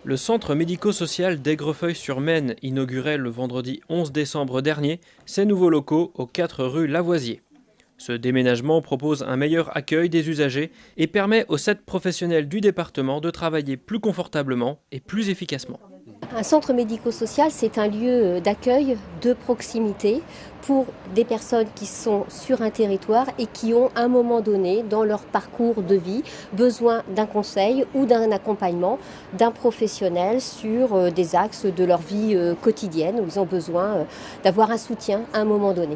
Le centre médico-social d'Aigrefeuille-sur-Maine inaugurait le vendredi 11 décembre dernier ses nouveaux locaux aux 4 rue Lavoisier. Ce déménagement propose un meilleur accueil des usagers et permet aux 7 professionnels du département de travailler plus confortablement et plus efficacement. Un centre médico-social, c'est un lieu d'accueil de proximité pour des personnes qui sont sur un territoire et qui ont à un moment donné dans leur parcours de vie besoin d'un conseil ou d'un accompagnement d'un professionnel sur des axes de leur vie quotidienne où ils ont besoin d'avoir un soutien à un moment donné.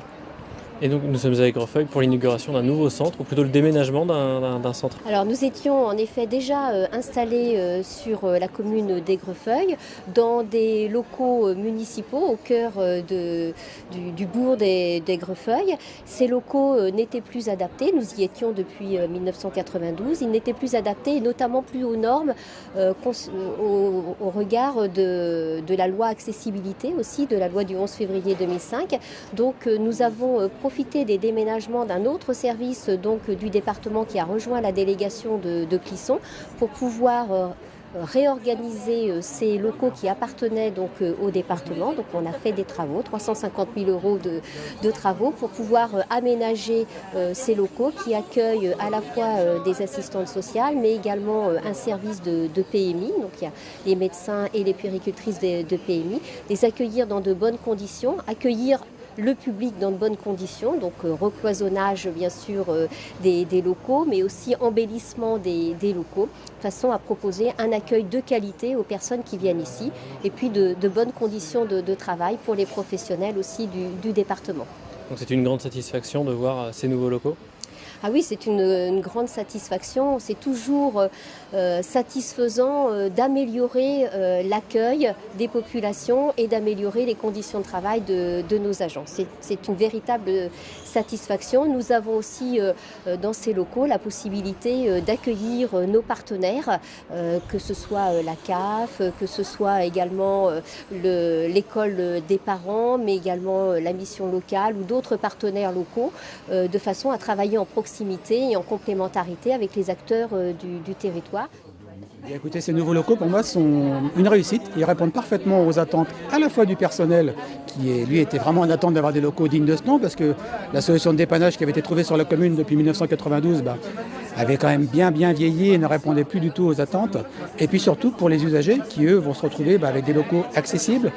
Et donc nous sommes à Aigrefeuille pour l'inauguration d'un nouveau centre, ou plutôt le déménagement d'un centre. Alors nous étions en effet déjà installés sur la commune d'Aigrefeuille dans des locaux municipaux au cœur du bourg d'Aigrefeuille. Ces locaux n'étaient plus adaptés, nous y étions depuis 1992, ils n'étaient plus adaptés et notamment plus aux normes au regard de la loi accessibilité aussi, de la loi du 11 février 2005. Donc nous avons profité des déménagements d'un autre service du département qui a rejoint la délégation de Clisson pour pouvoir réorganiser ces locaux qui appartenaient au département. Donc on a fait des travaux, 350 000 € de travaux pour pouvoir aménager ces locaux qui accueillent à la fois des assistantes sociales mais également un service de PMI. Donc il y a les médecins et les puéricultrices de PMI, les accueillir dans de bonnes conditions, accueillir le public dans de bonnes conditions, donc recloisonnage bien sûr des locaux, mais aussi embellissement des locaux, de façon à proposer un accueil de qualité aux personnes qui viennent ici, et puis de bonnes conditions de travail pour les professionnels aussi du département. Donc c'est une grande satisfaction de voir ces nouveaux locaux ? Ah oui, c'est une grande satisfaction. C'est toujours satisfaisant d'améliorer l'accueil des populations et d'améliorer les conditions de travail de nos agents. C'est une véritable satisfaction. Nous avons aussi dans ces locaux la possibilité d'accueillir nos partenaires, que ce soit la CAF, que ce soit également l'école des parents, mais également la mission locale ou d'autres partenaires locaux, de façon à travailler en proximité et en complémentarité avec les acteurs du territoire. Bien, écoutez, ces nouveaux locaux pour moi sont une réussite. Ils répondent parfaitement aux attentes à la fois du personnel qui lui était vraiment en attente d'avoir des locaux dignes de ce nom, parce que la solution de dépannage qui avait été trouvée sur la commune depuis 1992 avait quand même bien vieilli et ne répondait plus du tout aux attentes. Et puis surtout pour les usagers qui eux vont se retrouver avec des locaux accessibles,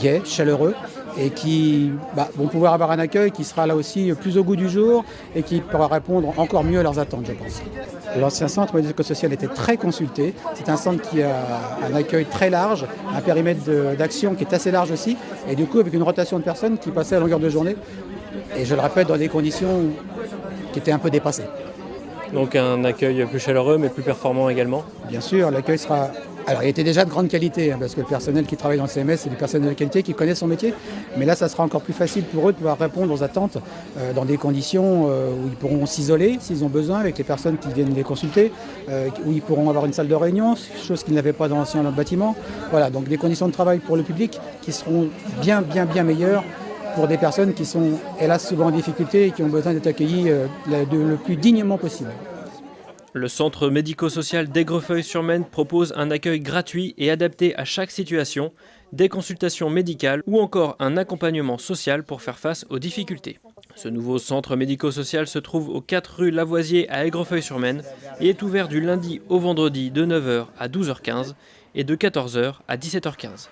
gais, chaleureux, et qui vont pouvoir avoir un accueil qui sera là aussi plus au goût du jour et qui pourra répondre encore mieux à leurs attentes, je pense. L'ancien centre médico-social était très consulté. C'est un centre qui a un accueil très large, un périmètre d'action qui est assez large aussi, et du coup avec une rotation de personnes qui passaient à longueur de journée, et je le répète, dans des conditions qui étaient un peu dépassées. Donc un accueil plus chaleureux mais plus performant également ? Bien sûr, l'accueil sera... Alors, il était déjà de grande qualité, parce que le personnel qui travaille dans le CMS, c'est du personnel de qualité qui connaît son métier. Mais là, ça sera encore plus facile pour eux de pouvoir répondre aux attentes dans des conditions où ils pourront s'isoler s'ils ont besoin avec les personnes qui viennent les consulter, où ils pourront avoir une salle de réunion, chose qu'ils n'avaient pas dans l'ancien bâtiment. Voilà, donc des conditions de travail pour le public qui seront bien meilleures pour des personnes qui sont, hélas, souvent en difficulté et qui ont besoin d'être accueillies le plus dignement possible. Le centre médico-social d'Aigrefeuille-sur-Maine propose un accueil gratuit et adapté à chaque situation, des consultations médicales ou encore un accompagnement social pour faire face aux difficultés. Ce nouveau centre médico-social se trouve aux 4 rue Lavoisier à Aigrefeuille-sur-Maine et est ouvert du lundi au vendredi de 9 h à 12 h 15 et de 14 h à 17 h 15.